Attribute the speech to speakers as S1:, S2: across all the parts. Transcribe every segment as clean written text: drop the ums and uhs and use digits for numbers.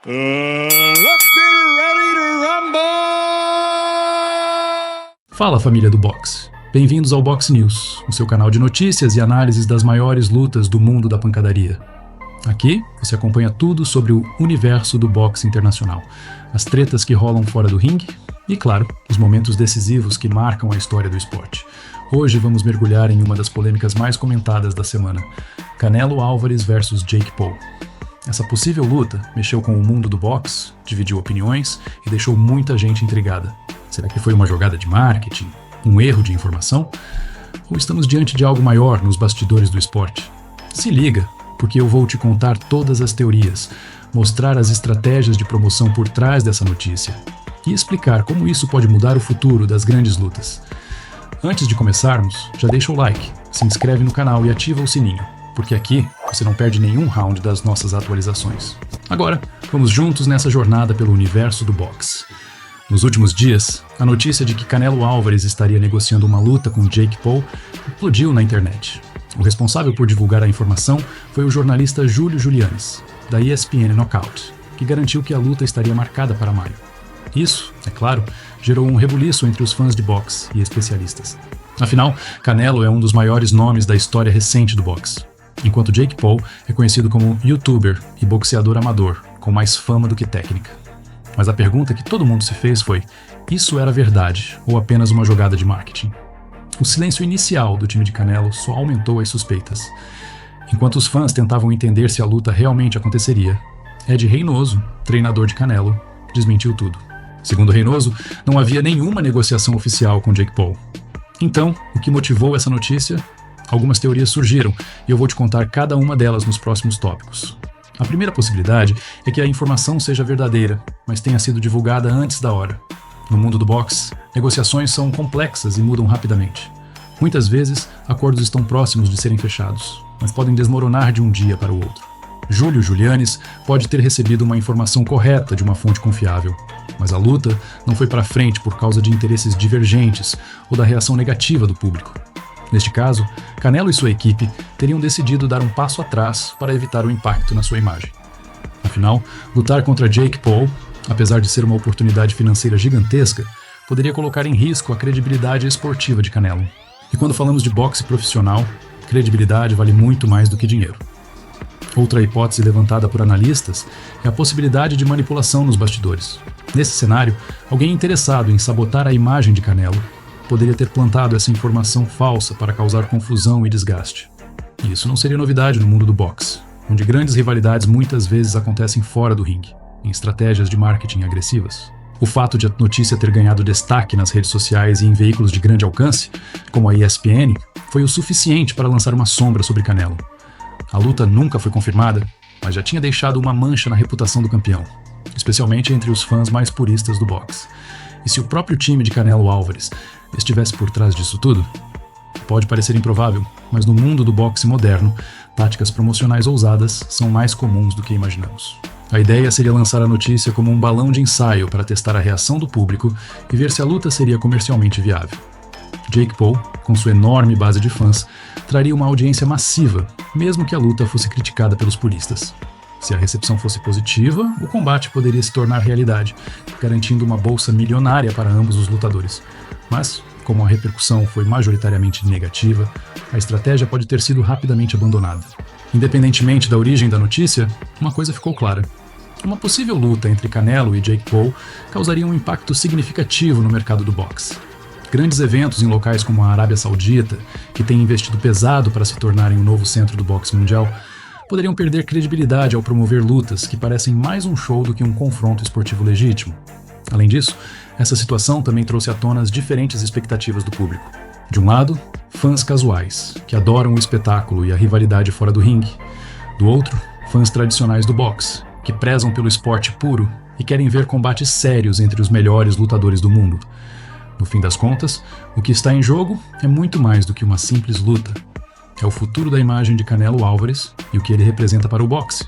S1: Let's get ready to rumble!
S2: Fala, família do boxe. Bem-vindos ao Box News, o seu canal de notícias e análises das maiores lutas do mundo da pancadaria. Aqui você acompanha tudo sobre o universo do boxe internacional, as tretas que rolam fora do ringue e, claro, os momentos decisivos que marcam a história do esporte. Hoje vamos mergulhar em uma das polêmicas mais comentadas da semana: Canelo Álvares versus Jake Paul. Essa possível luta mexeu com o mundo do boxe, dividiu opiniões e deixou muita gente intrigada. Será que foi uma jogada de marketing? Um erro de informação? Ou estamos diante de algo maior nos bastidores do esporte? Se liga, porque eu vou te contar todas as teorias, mostrar as estratégias de promoção por trás dessa notícia e explicar como isso pode mudar o futuro das grandes lutas. Antes de começarmos, já deixa o like, se inscreve no canal e ativa o sininho, porque aqui você não perde nenhum round das nossas atualizações. Agora, vamos juntos nessa jornada pelo universo do boxe. Nos últimos dias, a notícia de que Canelo Álvares estaria negociando uma luta com Jake Paul explodiu na internet. O responsável por divulgar a informação foi o jornalista Júlio Julianes, da ESPN Knockout, que garantiu que a luta estaria marcada para maio. Isso, é claro, gerou um rebuliço entre os fãs de boxe e especialistas. Afinal, Canelo é um dos maiores nomes da história recente do boxe, enquanto Jake Paul é conhecido como youtuber e boxeador amador, com mais fama do que técnica. Mas a pergunta que todo mundo se fez foi: isso era verdade ou apenas uma jogada de marketing? O silêncio inicial do time de Canelo só aumentou as suspeitas. Enquanto os fãs tentavam entender se a luta realmente aconteceria, Ed Reynoso, treinador de Canelo, desmentiu tudo. Segundo Reynoso, não havia nenhuma negociação oficial com Jake Paul. Então, o que motivou essa notícia? Algumas teorias surgiram e eu vou te contar cada uma delas nos próximos tópicos. A primeira possibilidade é que a informação seja verdadeira, mas tenha sido divulgada antes da hora. No mundo do boxe, negociações são complexas e mudam rapidamente. Muitas vezes, acordos estão próximos de serem fechados, mas podem desmoronar de um dia para o outro. Júlio Julianes pode ter recebido uma informação correta de uma fonte confiável, mas a luta não foi para frente por causa de interesses divergentes ou da reação negativa do público. Neste caso, Canelo e sua equipe teriam decidido dar um passo atrás para evitar o impacto na sua imagem. Afinal, lutar contra Jake Paul, apesar de ser uma oportunidade financeira gigantesca, poderia colocar em risco a credibilidade esportiva de Canelo. E quando falamos de boxe profissional, credibilidade vale muito mais do que dinheiro. Outra hipótese levantada por analistas é a possibilidade de manipulação nos bastidores. Nesse cenário, alguém interessado em sabotar a imagem de Canelo poderia ter plantado essa informação falsa para causar confusão e desgaste. E isso não seria novidade no mundo do boxe, onde grandes rivalidades muitas vezes acontecem fora do ringue, em estratégias de marketing agressivas. O fato de a notícia ter ganhado destaque nas redes sociais e em veículos de grande alcance, como a ESPN, foi o suficiente para lançar uma sombra sobre Canelo. A luta nunca foi confirmada, mas já tinha deixado uma mancha na reputação do campeão, especialmente entre os fãs mais puristas do boxe. E se o próprio time de Canelo Álvares estivesse por trás disso tudo? Pode parecer improvável, mas no mundo do boxe moderno, táticas promocionais ousadas são mais comuns do que imaginamos. A ideia seria lançar a notícia como um balão de ensaio para testar a reação do público e ver se a luta seria comercialmente viável. Jake Paul, com sua enorme base de fãs, traria uma audiência massiva, mesmo que a luta fosse criticada pelos puristas. Se a recepção fosse positiva, o combate poderia se tornar realidade, garantindo uma bolsa milionária para ambos os lutadores. Mas, como a repercussão foi majoritariamente negativa, a estratégia pode ter sido rapidamente abandonada. Independentemente da origem da notícia, uma coisa ficou clara: uma possível luta entre Canelo e Jake Paul causaria um impacto significativo no mercado do boxe. Grandes eventos em locais como a Arábia Saudita, que têm investido pesado para se tornarem o novo centro do boxe mundial, poderiam perder credibilidade ao promover lutas que parecem mais um show do que um confronto esportivo legítimo. Além disso, essa situação também trouxe à tona as diferentes expectativas do público. De um lado, fãs casuais, que adoram o espetáculo e a rivalidade fora do ringue. Do outro, fãs tradicionais do boxe, que prezam pelo esporte puro e querem ver combates sérios entre os melhores lutadores do mundo. No fim das contas, o que está em jogo é muito mais do que uma simples luta. É o futuro da imagem de Canelo Álvares e o que ele representa para o boxe.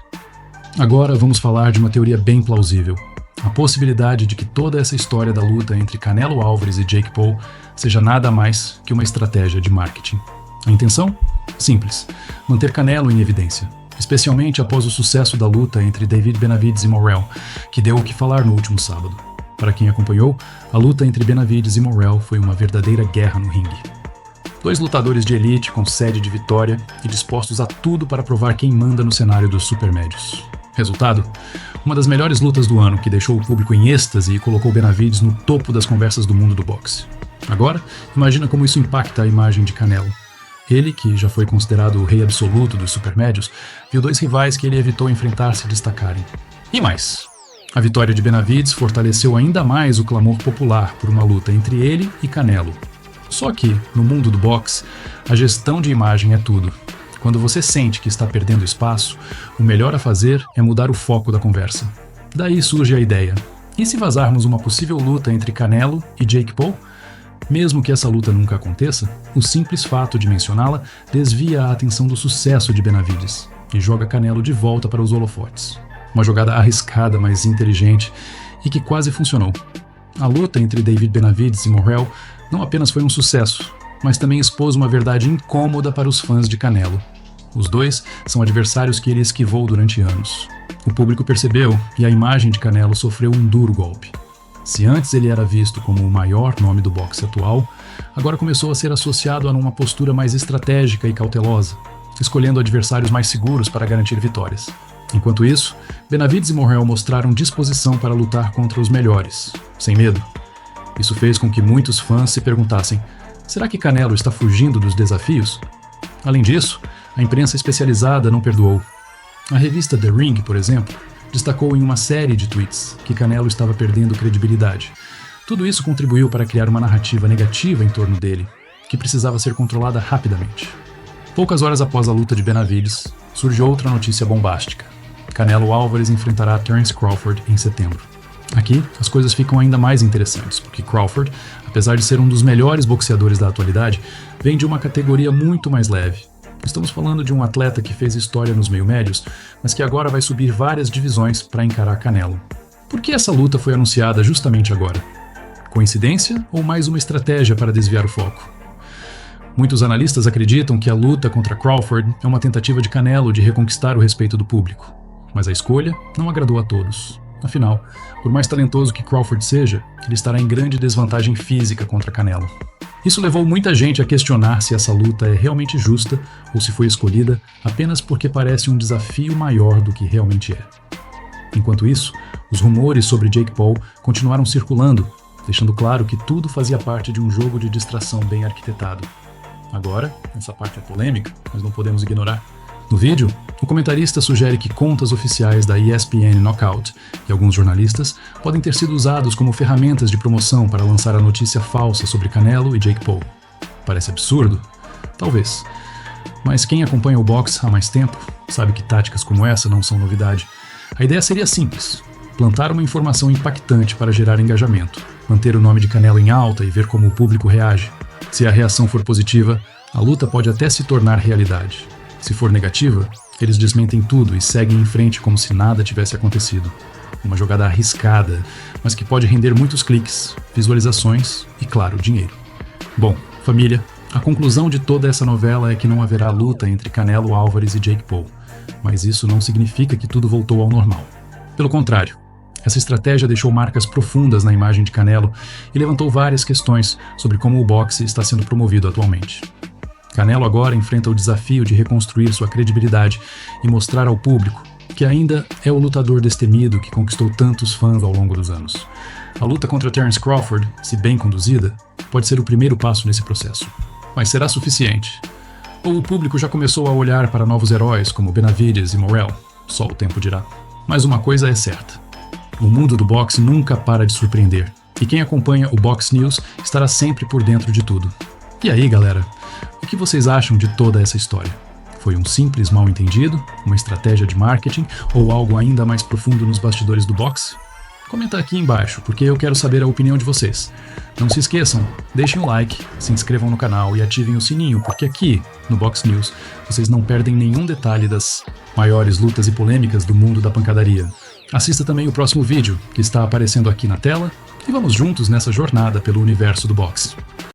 S2: Agora vamos falar de uma teoria bem plausível: a possibilidade de que toda essa história da luta entre Canelo Álvares e Jake Paul seja nada mais que uma estratégia de marketing. A intenção? Simples: manter Canelo em evidência, especialmente após o sucesso da luta entre David Benavidez e Morrell, que deu o que falar no último sábado. Para quem acompanhou, a luta entre Benavidez e Morrell foi uma verdadeira guerra no ringue. Dois lutadores de elite com sede de vitória e dispostos a tudo para provar quem manda no cenário dos supermédios. Resultado? Uma das melhores lutas do ano que deixou o público em êxtase e colocou Benavidez no topo das conversas do mundo do boxe. Agora, imagina como isso impacta a imagem de Canelo. Ele, que já foi considerado o rei absoluto dos supermédios, viu dois rivais que ele evitou enfrentar se destacarem. E mais, a vitória de Benavidez fortaleceu ainda mais o clamor popular por uma luta entre ele e Canelo. Só que, no mundo do boxe, a gestão de imagem é tudo. Quando você sente que está perdendo espaço, o melhor a fazer é mudar o foco da conversa. Daí surge a ideia: e se vazarmos uma possível luta entre Canelo e Jake Paul? Mesmo que essa luta nunca aconteça, o simples fato de mencioná-la desvia a atenção do sucesso de Benavidez e joga Canelo de volta para os holofotes. Uma jogada arriscada, mas inteligente e que quase funcionou. A luta entre David Benavidez e Morrell não apenas foi um sucesso, mas também expôs uma verdade incômoda para os fãs de Canelo. Os dois são adversários que ele esquivou durante anos. O público percebeu e a imagem de Canelo sofreu um duro golpe. Se antes ele era visto como o maior nome do boxe atual, agora começou a ser associado a uma postura mais estratégica e cautelosa, escolhendo adversários mais seguros para garantir vitórias. Enquanto isso, Benavidez e Morrell mostraram disposição para lutar contra os melhores, sem medo. Isso fez com que muitos fãs se perguntassem: será que Canelo está fugindo dos desafios? Além disso, a imprensa especializada não perdoou. A revista The Ring, por exemplo, destacou em uma série de tweets que Canelo estava perdendo credibilidade. Tudo isso contribuiu para criar uma narrativa negativa em torno dele, que precisava ser controlada rapidamente. Poucas horas após a luta de Benavidez, surge outra notícia bombástica. Canelo Álvares enfrentará Terence Crawford em setembro. Aqui, as coisas ficam ainda mais interessantes, porque Crawford, apesar de ser um dos melhores boxeadores da atualidade, vem de uma categoria muito mais leve. Estamos falando de um atleta que fez história nos meio-médios, mas que agora vai subir várias divisões para encarar Canelo. Por que essa luta foi anunciada justamente agora? Coincidência ou mais uma estratégia para desviar o foco? Muitos analistas acreditam que a luta contra Crawford é uma tentativa de Canelo de reconquistar o respeito do público. Mas a escolha não agradou a todos. Afinal, por mais talentoso que Crawford seja, ele estará em grande desvantagem física contra Canelo. Isso levou muita gente a questionar se essa luta é realmente justa ou se foi escolhida apenas porque parece um desafio maior do que realmente é. Enquanto isso, os rumores sobre Jake Paul continuaram circulando, deixando claro que tudo fazia parte de um jogo de distração bem arquitetado. Agora, essa parte é polêmica, mas não podemos ignorar. No vídeo, o comentarista sugere que contas oficiais da ESPN Knockout e alguns jornalistas podem ter sido usados como ferramentas de promoção para lançar a notícia falsa sobre Canelo e Jake Paul. Parece absurdo? Talvez. Mas quem acompanha o boxe há mais tempo sabe que táticas como essa não são novidade. A ideia seria simples: plantar uma informação impactante para gerar engajamento, manter o nome de Canelo em alta e ver como o público reage. Se a reação for positiva, a luta pode até se tornar realidade. Se for negativa, eles desmentem tudo e seguem em frente como se nada tivesse acontecido. Uma jogada arriscada, mas que pode render muitos cliques, visualizações e, claro, dinheiro. Bom, família, a conclusão de toda essa novela é que não haverá luta entre Canelo Álvares e Jake Paul, mas isso não significa que tudo voltou ao normal. Pelo contrário, essa estratégia deixou marcas profundas na imagem de Canelo e levantou várias questões sobre como o boxe está sendo promovido atualmente. Canelo agora enfrenta o desafio de reconstruir sua credibilidade e mostrar ao público que ainda é o lutador destemido que conquistou tantos fãs ao longo dos anos. A luta contra Terence Crawford, se bem conduzida, pode ser o primeiro passo nesse processo. Mas será suficiente? Ou o público já começou a olhar para novos heróis como Benavidez e Morrell? Só o tempo dirá. Mas uma coisa é certa: o mundo do boxe nunca para de surpreender, e quem acompanha o Box News estará sempre por dentro de tudo. E aí, galera? O que vocês acham de toda essa história? Foi um simples mal-entendido, uma estratégia de marketing ou algo ainda mais profundo nos bastidores do boxe? Comenta aqui embaixo, porque eu quero saber a opinião de vocês. Não se esqueçam, deixem o like, se inscrevam no canal e ativem o sininho, porque aqui, no Box News, vocês não perdem nenhum detalhe das maiores lutas e polêmicas do mundo da pancadaria. Assista também o próximo vídeo, que está aparecendo aqui na tela, e vamos juntos nessa jornada pelo universo do boxe.